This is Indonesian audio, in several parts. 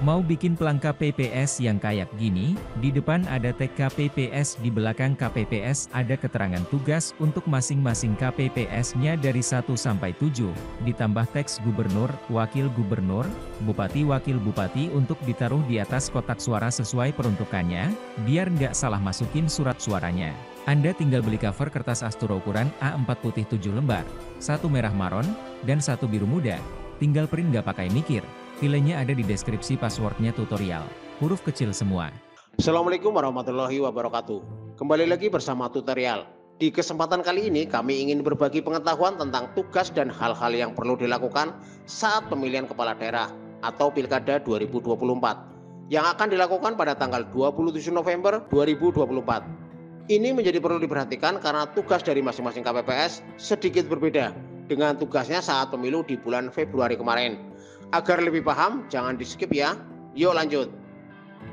Mau bikin pelengkap KPPS yang kayak gini? Di depan ada tag KPPS, di belakang KPPS ada keterangan tugas untuk masing-masing KPPS-nya dari 1 sampai 7, ditambah teks gubernur, wakil gubernur, bupati wakil bupati untuk ditaruh di atas kotak suara sesuai peruntukannya, biar nggak salah masukin surat suaranya. Anda tinggal beli cover kertas Astro ukuran A4 putih 7 lembar, 1 merah maron, dan 1 biru muda. Tinggal print nggak pakai mikir. Filenya ada di deskripsi, passwordnya tutorial. Huruf kecil semua. Assalamualaikum warahmatullahi wabarakatuh. Kembali lagi bersama tutorial. Di kesempatan kali ini kami ingin berbagi pengetahuan tentang tugas dan hal-hal yang perlu dilakukan saat pemilihan kepala daerah atau Pilkada 2024 yang akan dilakukan pada tanggal 27 November 2024. Ini menjadi perlu diperhatikan karena tugas dari masing-masing KPPS sedikit berbeda dengan tugasnya saat pemilu di bulan Februari kemarin. Agar lebih paham, jangan di skip ya. Yuk lanjut.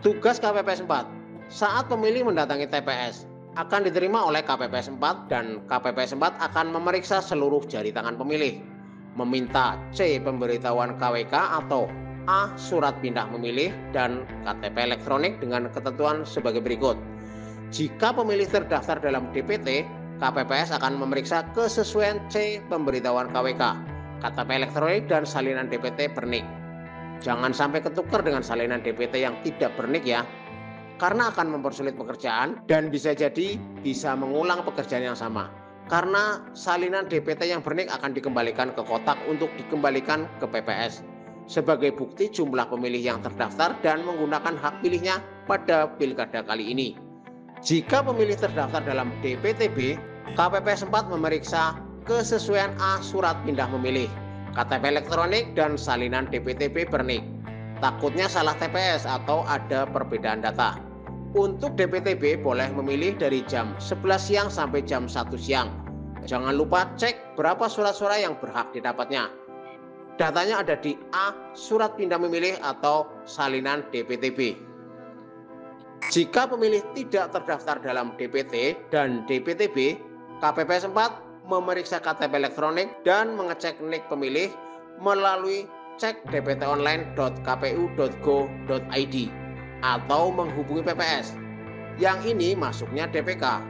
Tugas KPPS 4. Saat pemilih mendatangi TPS, akan diterima oleh KPPS 4 dan KPPS 4 akan memeriksa seluruh jari tangan pemilih, meminta C. pemberitahuan KWK atau A. surat pindah memilih dan KTP elektronik dengan ketentuan sebagai berikut. Jika pemilih terdaftar dalam DPT, KPPS akan memeriksa kesesuaian C. pemberitahuan KWK, KTP elektronik dan salinan DPT bernik. Jangan sampai ketukar dengan salinan DPT yang tidak bernik ya, karena akan mempersulit pekerjaan dan bisa jadi bisa mengulang pekerjaan yang sama. Karena salinan DPT yang bernik akan dikembalikan ke kotak untuk dikembalikan ke PPS sebagai bukti jumlah pemilih yang terdaftar dan menggunakan hak pilihnya pada pilkada kali ini. Jika pemilih terdaftar dalam DPTB, KPPS 4 memeriksa kesesuaian A. surat pindah memilih, KTP elektronik dan salinan DPTB bernik. Takutnya salah TPS atau ada perbedaan data. Untuk DPTB boleh memilih dari jam 11 siang sampai jam 1 siang. Jangan lupa cek berapa surat-suara yang berhak didapatnya. Datanya ada di A. surat pindah memilih atau salinan DPTB. Jika pemilih tidak terdaftar dalam DPT dan DPTB, KPPS 4 memeriksa KTP elektronik dan mengecek NIK pemilih melalui cek dptonline.kpu.go.id atau menghubungi PPS. Yang ini masuknya DPK.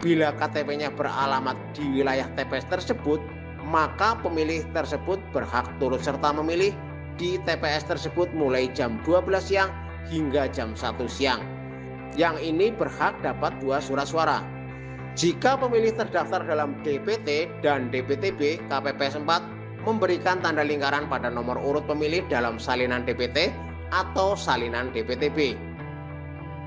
Bila KTP-nya beralamat di wilayah TPS tersebut, maka pemilih tersebut berhak turut serta memilih di TPS tersebut mulai jam 12 siang hingga jam 1 siang. Yang ini berhak dapat 2 surat suara. Jika pemilih terdaftar dalam DPT dan DPTB, KPPS 4 memberikan tanda lingkaran pada nomor urut pemilih dalam salinan DPT atau salinan DPTB.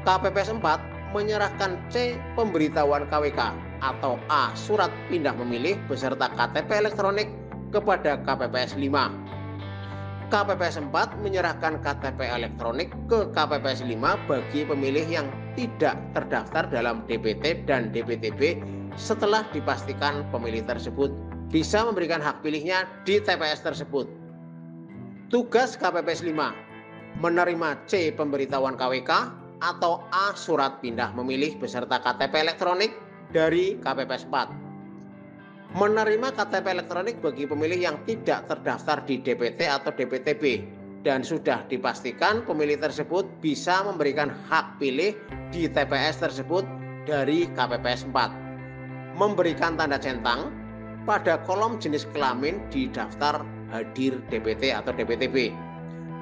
KPPS 4 menyerahkan C. pemberitahuan KWK atau A. surat pindah memilih beserta KTP elektronik kepada KPPS 5. KPPS 4 menyerahkan KTP elektronik ke KPPS 5 bagi pemilih yang tidak terdaftar dalam DPT dan DPTB setelah dipastikan pemilih tersebut bisa memberikan hak pilihnya di TPS tersebut. Tugas KPPS 5 menerima C. pemberitahuan KWK atau A. surat pindah memilih beserta KTP elektronik dari KPPS 4. Menerima KTP elektronik bagi pemilih yang tidak terdaftar di DPT atau DPTB dan sudah dipastikan pemilih tersebut bisa memberikan hak pilih di TPS tersebut dari KPPS 4. Memberikan tanda centang pada kolom jenis kelamin di daftar hadir DPT atau DPTB.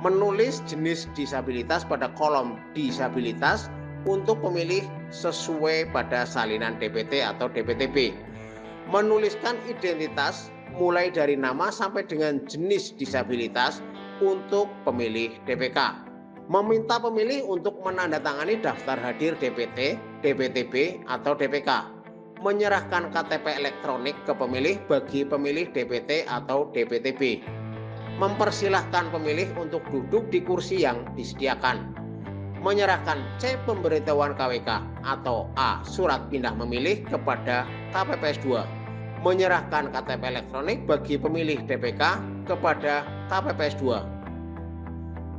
Menulis jenis disabilitas pada kolom disabilitas untuk pemilih sesuai pada salinan DPT atau DPTB. Menuliskan identitas mulai dari nama sampai dengan jenis disabilitas untuk pemilih DPK. Meminta pemilih untuk menandatangani daftar hadir DPT, DPTB, atau DPK. Menyerahkan KTP elektronik ke pemilih bagi pemilih DPT atau DPTB. Mempersilahkan pemilih untuk duduk di kursi yang disediakan. Menyerahkan C. pemberitahuan KWK atau A. surat pindah memilih kepada KPPS 2. Menyerahkan KTP elektronik bagi pemilih DPK kepada KPPS 2.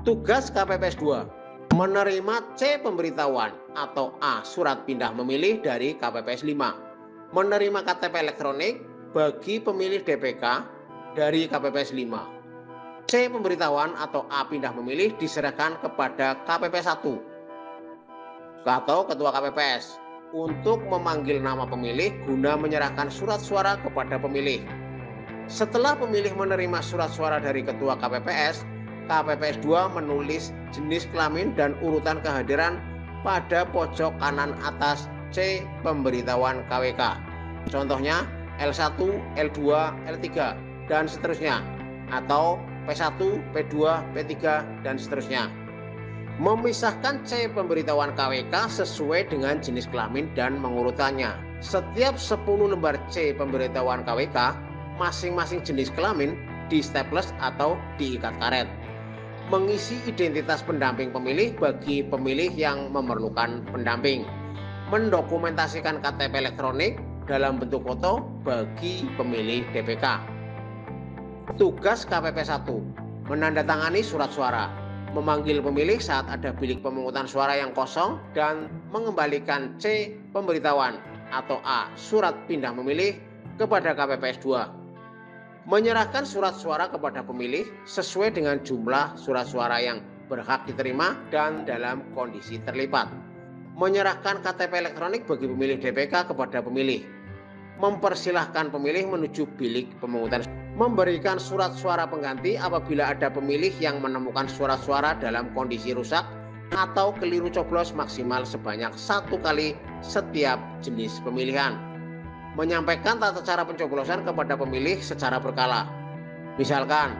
Tugas KPPS 2 menerima C. pemberitahuan atau A. surat pindah memilih dari KPPS 5. Menerima KTP elektronik bagi pemilih DPK dari KPPS 5. C pemberitahuan atau A pindah memilih diserahkan kepada KPPS 1 atau Ketua KPPS untuk memanggil nama pemilih guna menyerahkan surat suara kepada pemilih. Setelah pemilih menerima surat suara dari Ketua KPPS, KPPS 2 menulis jenis kelamin dan urutan kehadiran pada pojok kanan atas C pemberitahuan KWK. Contohnya L1, L2, L3, dan seterusnya, atau P1, P2, P3, dan seterusnya. Memisahkan C pemberitahuan KWK sesuai dengan jenis kelamin dan mengurutannya. Setiap 10 lembar C pemberitahuan KWK, masing-masing jenis kelamin di staples atau diikat karet. Mengisi identitas pendamping pemilih bagi pemilih yang memerlukan pendamping. Mendokumentasikan KTP elektronik dalam bentuk foto bagi pemilih DPK. Tugas KPPS 1: menandatangani surat suara, memanggil pemilih saat ada bilik pemungutan suara yang kosong, dan mengembalikan C pemberitahuan atau A surat pindah memilih kepada KPPS 2. Menyerahkan surat suara kepada pemilih sesuai dengan jumlah surat suara yang berhak diterima dan dalam kondisi terlipat. Menyerahkan KTP elektronik bagi pemilih DPK kepada pemilih. Mempersilahkan pemilih menuju bilik pemungutan. Memberikan surat suara pengganti apabila ada pemilih yang menemukan surat suara dalam kondisi rusak atau keliru coblos maksimal sebanyak 1 kali setiap jenis pemilihan. Menyampaikan tata cara pencoblosan kepada pemilih secara berkala. Misalkan,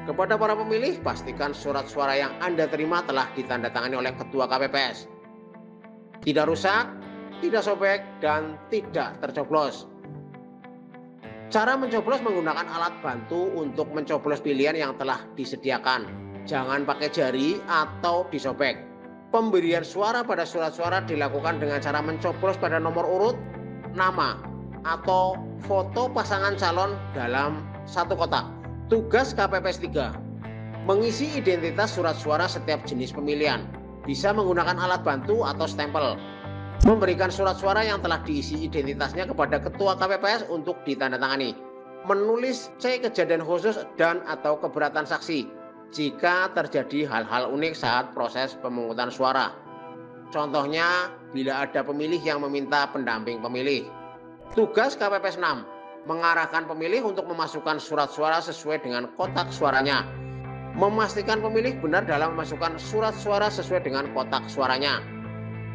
kepada para pemilih, pastikan surat suara yang Anda terima telah ditandatangani oleh Ketua KPPS. Tidak rusak, tidak sobek, dan tidak tercoblos. Cara mencoblos menggunakan alat bantu untuk mencoblos pilihan yang telah disediakan. Jangan pakai jari atau disobek. Pemberian suara pada surat suara dilakukan dengan cara mencoblos pada nomor urut, nama, atau foto pasangan calon dalam satu kotak. Tugas KPPS 3: mengisi identitas surat suara setiap jenis pemilihan. Bisa menggunakan alat bantu atau stempel. Memberikan surat suara yang telah diisi identitasnya kepada Ketua KPPS untuk ditandatangani. Menulis C kejadian khusus dan atau keberatan saksi jika terjadi hal-hal unik saat proses pemungutan suara. Contohnya, bila ada pemilih yang meminta pendamping pemilih. Tugas KPPS 6: mengarahkan pemilih untuk memasukkan surat suara sesuai dengan kotak suaranya. Memastikan pemilih benar dalam memasukkan surat suara sesuai dengan kotak suaranya.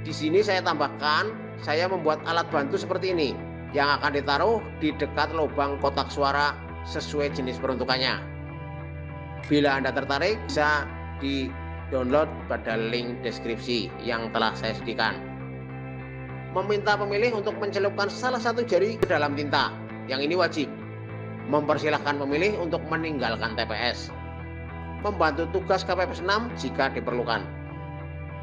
Di sini saya tambahkan, saya membuat alat bantu seperti ini yang akan ditaruh di dekat lubang kotak suara sesuai jenis peruntukannya. Bila Anda tertarik, bisa di-download pada link deskripsi yang telah saya sediakan. Meminta pemilih untuk mencelupkan salah satu jari ke dalam tinta. Yang ini wajib. Mempersilahkan pemilih untuk meninggalkan TPS. Membantu tugas KPPS 6 jika diperlukan.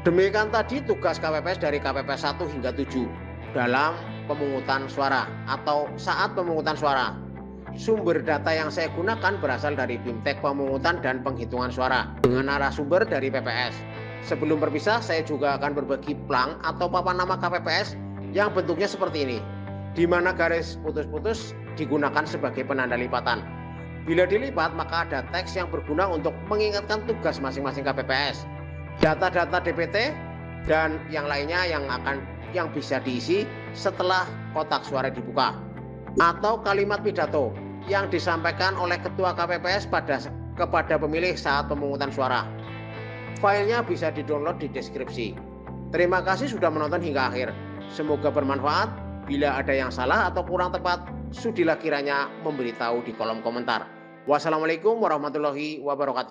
Demikian tadi tugas KPPS dari KPPS 1 hingga 7 dalam pemungutan suara atau saat pemungutan suara. Sumber data yang saya gunakan berasal dari BIMTEK Pemungutan dan Penghitungan Suara dengan narasumber dari PPS. Sebelum berpisah, saya juga akan berbagi plang atau papan nama KPPS yang bentuknya seperti ini, di mana garis putus-putus digunakan sebagai penanda lipatan. Bila dilipat, maka ada teks yang berguna untuk mengingatkan tugas masing-masing KPPS, data-data DPT, dan yang lainnya yang bisa diisi setelah kotak suara dibuka, atau kalimat pidato yang disampaikan oleh Ketua KPPS kepada pemilih saat pemungutan suara. Filenya bisa di-download di deskripsi. Terima kasih sudah menonton hingga akhir. Semoga bermanfaat. Bila ada yang salah atau kurang tepat, sudilah kiranya memberitahu di kolom komentar. Wassalamualaikum warahmatullahi wabarakatuh.